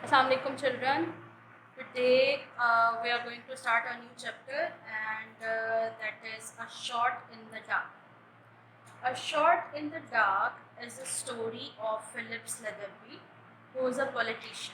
Assalamu alaikum children. Today we are going to start a new chapter and that is A Shot in the Dark. A Shot in the Dark is a story of Philip Slattery who is a politician.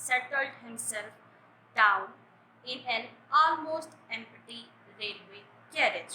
settled himself down in an almost empty railway carriage.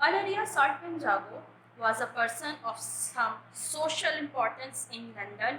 Alaria Saltman Jago was a person of some social importance in London.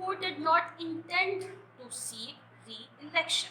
who did not intend to seek re-election.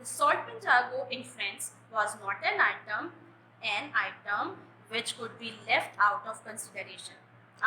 The Saltman Jago influence was not an item which could be left out of consideration.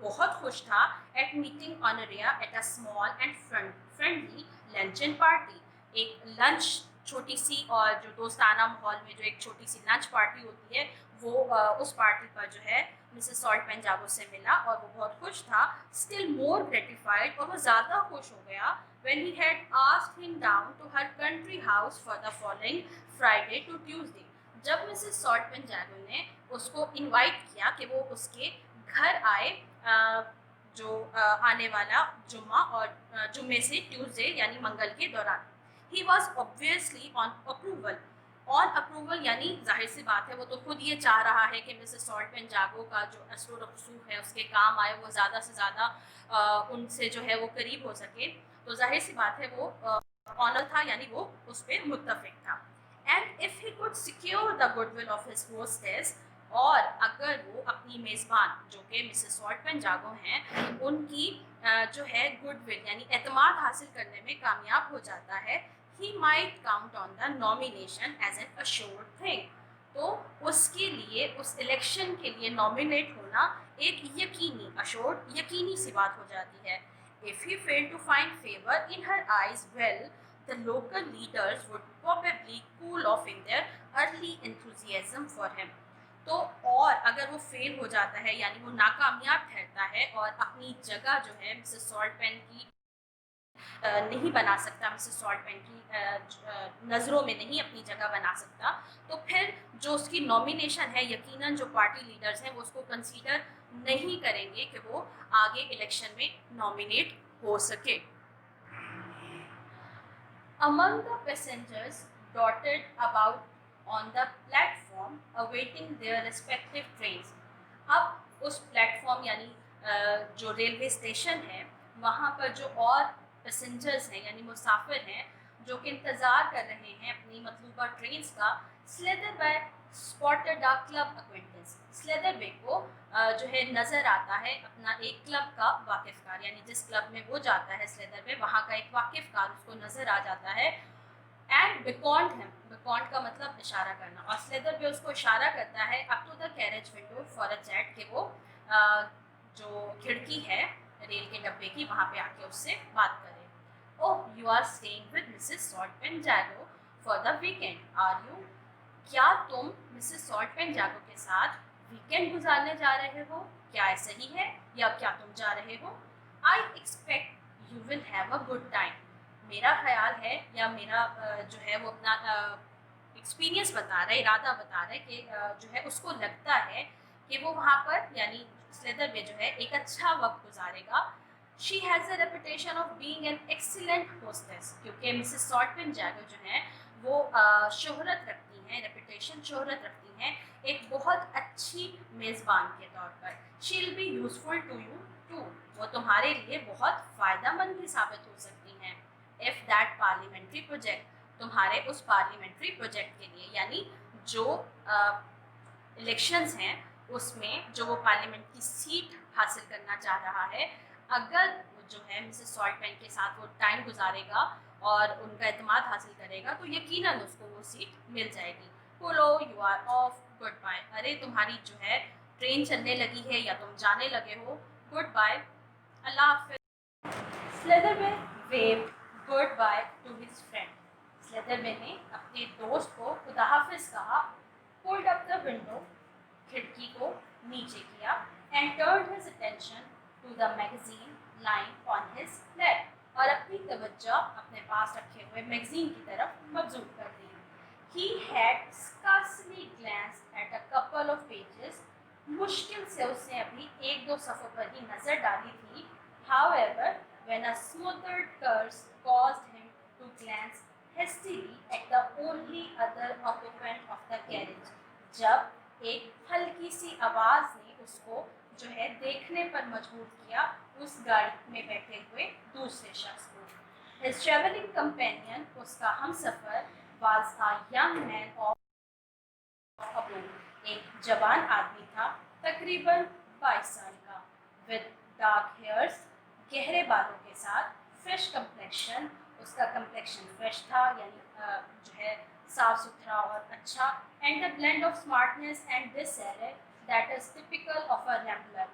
بہت خوش تھا at meeting آنریا at a small and friendly luncheon party. ایک lunch چھوٹی سی اور جو دوستانہ ماحول میں جو ایک چھوٹی سی لنچ پارٹی ہوتی ہے وہ اس پارٹی پر جو ہے مسز سالٹ پنجاگو سے ملا اور وہ بہت خوش تھا. اسٹل مور گریٹیفائڈ, اور وہ زیادہ خوش ہو گیا when he had asked him down to her country house for the following Friday to Tuesday. جب مسز سالٹ پنجاگو نے اس کو انوائٹ کیا کہ وہ اس کے گھر آئے جو آنے والا جمعہ اور جمعے سے ٹیوزڈے یعنی منگل کے دوران. He was obviously on approval. On approval یعنی ظاہر سی بات ہے وہ تو خود یہ چاہ رہا ہے کہ مسز سالٹ پنجاگو کا جو اثر و رسوخ ہے اس کے کام آئے, وہ زیادہ سے زیادہ ان سے جو ہے وہ قریب ہو سکے. تو ظاہر سی بات ہے وہ آنر تھا یعنی وہ اس پہ متفق تھا. And if he could secure the good will of his hosts, اور اگر وہ اپنی میزبان جو کہ مسز سالٹ پنجاگو ہیں ان کی جو ہے گڈ ول یعنی اعتماد حاصل کرنے میں کامیاب ہو جاتا ہے, he might count on the nomination as an assured thing. تو اس کے لیے اس الیکشن کے لیے نامینیٹ ہونا ایک یقینی assured یقینی سی بات ہو جاتی ہے. If he failed to find favor in her eyes, well, the local leaders would probably cool off in their early enthusiasm for him. تو اور اگر وہ فیل ہو جاتا ہے یعنی وہ ناکامیاب ٹھہرتا ہے اور اپنی جگہ جو ہے مسز سالٹ پین کی نہیں بنا سکتا, مسز سالٹ پین کی نظروں میں نہیں اپنی جگہ بنا سکتا, تو پھر جو اس کی نامینیشن ہے یقیناً جو پارٹی لیڈرز ہیں وہ اس کو کنسیڈر نہیں کریں گے کہ وہ آگے الیکشن میں نامینیٹ ہو سکے. Among the passengers dotted about on the platform awaiting their respective trains. اب اس پلیٹ فارم یعنی جو ریلوے اسٹیشن ہے وہاں پر جو اور پیسنجرز ہیں یعنی مسافر ہیں جو کہ انتظار کر رہے ہیں اپنی مطلوبہ ٹرینز کا, سلیدر بے اسپاٹڈ آ کلب اکوینٹنس. سلیدر بے کو جو ہے نظر آتا ہے اپنا ایک کلب کا واقف کار, یعنی جس کلب میں وہ جاتا ہے سلیدر بے وہاں کا ایک واقف کار اس کو نظر آ جاتا ہے. اینڈ بیکونڈ ہم, بیکونڈ کا مطلب اشارہ کرنا, اور سلیدر بے اس کو اشارہ کرتا ہے up to the carriage window for a chat کہ وہ جو کھڑکی ہے ریل کے ڈبے کی وہاں پہ آ کے اس سے بات کرے. Oh, you are staying with Mrs. Salt Penjago for the weekend, are you? کیا تم مسز سالٹ پنجاگو کے ساتھ ویکینڈ گزارنے جا رہے ہو؟ کیا ایسا ہی ہے یا کیا تم جا رہے ہو؟ I expect you will have a good time. میرا خیال ہے یا میرا جو ہے وہ اپنا ایکسپیرینس بتا رہا ہے, ارادہ بتا رہا ہے کہ جو ہے اس کو لگتا ہے کہ وہ وہاں پر یعنی سلیدر میں جو ہے ایک اچھا وقت گزارے گا. She has a reputation of being an excellent hostess, کیونکہ مسز سالٹ پنجاگو جو ہیں وہ شہرت رکھتی ہیں, ریپوٹیشن شہرت رکھتی ہیں ایک بہت اچھی میزبان کے طور پر. She'll be useful to you too. وہ تمہارے لیے بہت فائدہ مند بھی ثابت ہو سکتی ہیں. If that parliamentary project, تمہارے اس پارلیمنٹری پروجیکٹ کے لیے یعنی جو الیکشنز ہیں اس میں جو وہ پارلیمنٹ کی سیٹ حاصل کرنا چاہ رہا ہے, اگر جو ہے مسز سالٹ پین کے ساتھ وہ ٹائم گزارے گا اور ان کا اعتماد حاصل کرے گا تو یقیناً اس کو وہ سیٹ مل جائے گی. بولو you are off, good bye, ارے تمہاری جو ہے ٹرین چلنے لگی ہے یا تم جانے لگے ہو, گڈ بائے, اللہ حافظ. سلیدر بے waved good bye to his friend. سلیدر بے نے اپنے دوست کو خدا حافظ کہا. پولڈ اپ دا ونڈو, کھڑکی کو نیچے کیا, and turned his attention to the magazine lying on his lap, اور اپنی توجہ اپنے پاس رکھے ہوئے میگزین کی طرف مبذول کر دی. He had scarcely glanced at a couple of pages. مشکل سے اس نے ابھی ایک دو صفحوں پر ہی نظر ڈالی تھی. However, when a smothered curse caused him to glance hastily at the only other occupant of the carriage, جب ایک ہلکی سی آواز نے اس کو جو ہے دیکھنے پر مجبور کیا اس گاڑی میں بیٹھے ہوئے دوسرے شخص کو. His travelling companion, اس کا ہم سفر, was a young man of about, ایک جوان آدمی تھا تقریباً 22 سال کا, with dark hairs, گہرے بالوں کے ساتھ, fresh complexion, اس کا complexion fresh تھا یعنی جو ہے صاف ستھرا اور اچھا, and a blend of smartness and disarray that is typical of a rambler,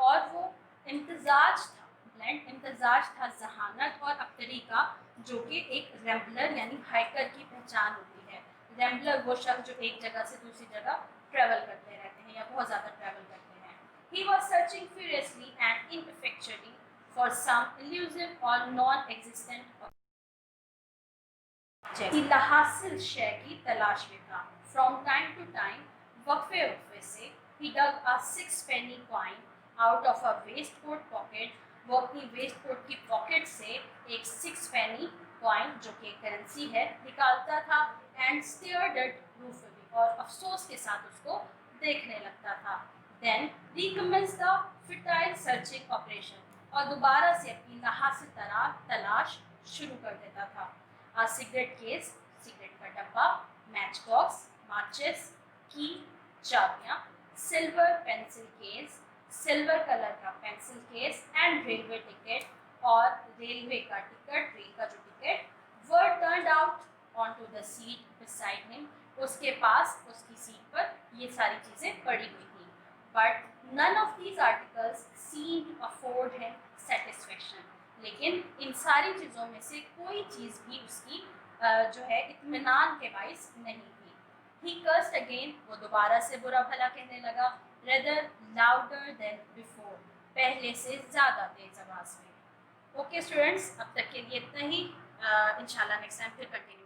اور وہ امتزاج تھا، بلینڈ امتزاج تھا ذہانت اور ابتری کا، جو کہ ایک ریمبلر یعنی ہائیکر کی پہچان ہوتی ہے. ریمبلر وہ شخص جو ایک جگہ سے دوسری جگہ ٹریول کرتے رہتے ہیں یا بہت زیادہ ٹریول کرتے ہیں. He was searching furiously and ineffectually for some elusive or non-existent کی لاحاصل شے کی تلاش میں تھا. From time to time وقفے وقفے سے he dug a 6 penny coin out of a waistcoat pocket. وہ اپنی ویسٹ کوٹ کی پاکٹ سے ایک 6 penny coin جو کہ کرنسی ہے نکالتا تھا. And stared at ruefully اور افسوس کے ساتھ اس کو دیکھنے لگتا تھا. Then recommenced the futile searching operation اور دوبارہ سے اپنی لاحاصل تلاش شروع کر دیتا تھا. سگریٹ کیس، سگریٹ کا ڈبہ، میچ باکس، ماچس، کی، چابیاں، silver pencil case, silver colour کا pencil case, and railway ticket اور ریلوے کا ٹکٹ، ریل کا جو ticket were turned out onto the seat beside him. اس کے پاس اس کی سیٹ پر یہ ساری چیزیں پڑی ہوئی تھیں. But none of these articles seemed to afford him satisfaction. لیکن ان ساری چیزوں میں سے کوئی چیز بھی اس کی جو ہے اطمینان کے باعث نہیں تھی. He cursed again. وہ دوبارہ سے برا بھلا کہنے لگا. Rather louder than before. پہلے سے زیادہ تیز آواز میں. اوکے اسٹوڈینٹس، اب تک کے لیے اتنا ہی. انشاءاللہ نیکسٹ ٹائم پھر کنٹینیو